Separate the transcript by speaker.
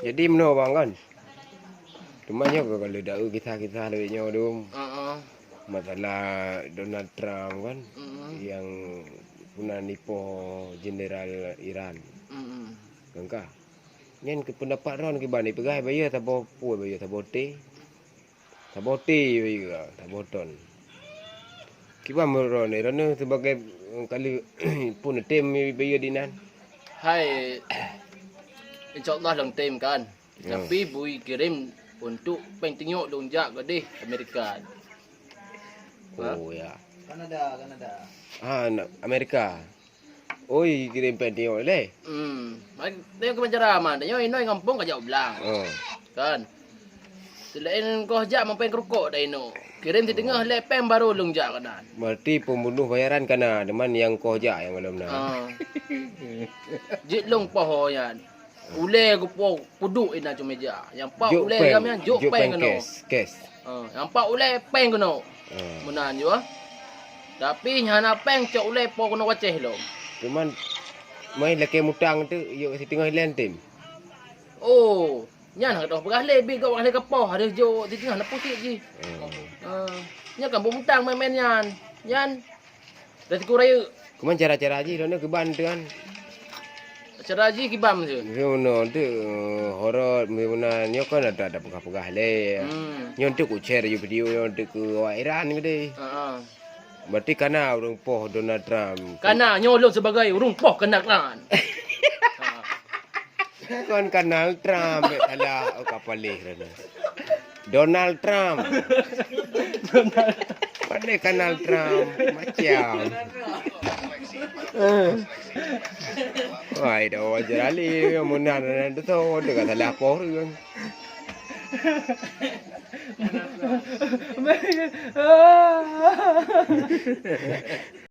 Speaker 1: Jadi menurut abang kan, cumanya kalau dah kita lebihnya tu masalah Donald Trump kan yang pernah nipu Jenderal Iran. Kangka. Nyen ke pendapat ron ke bani pegai bayar tabo pu bayar tabote. Tabote bayar taboton. Kiba meron ni ron sebagai kali pun tim bayar dinan.
Speaker 2: Hai, InsyaAllah dalam tim kan. Tapi bui kirim untuk tengok donjak ke di Amerika.
Speaker 1: Oh ya.
Speaker 3: Kanada.
Speaker 1: Amerika. Oi kirim penting oleh.
Speaker 2: Tengok ke macam mana. Tengok ini kampung kajak belang. Kan. Selain kau jak mampain kerukuk dah ino. Kirim di tengah lepem baru lungjak kanan.
Speaker 1: Berarti pembunuh bayaran kana deman yang kau jak yang malam na.
Speaker 2: Jit long poho yan. Ule ko po puduk ina cuma meja. Yang pak ule kami yang jok peng keno.
Speaker 1: Kes.
Speaker 2: Yang pak ule peng keno. Menan jo. Tapi nyana peng cok ule po keno waceh lo.
Speaker 1: Cuman main laki mutang tu yo si tengah land tim.
Speaker 2: Oh, nyan dah berah lebih kau ahli kepoh ada jo di tengah nak putih ji. Nya kan bumutang main nyan. Nyan. Dah tiku raya.
Speaker 1: Kuman cara-cara ji lo ke ban tu kan.
Speaker 2: Cara ji kibam je.
Speaker 1: Yo tu horor memang nyo kan ada pegah-pegah le. Nyo tu ku share yo video yo tu ke Iran ke deh. Berarti kana urang poh Donald Trump.
Speaker 2: Kana nyolong sebagai urung poh kenaklan.
Speaker 1: Kan Donald Trump alah kapalih rana. Donald Trump. Pandai Donald Trump macam. Wah, dah wajar ali munan tu dekat salah poh kan.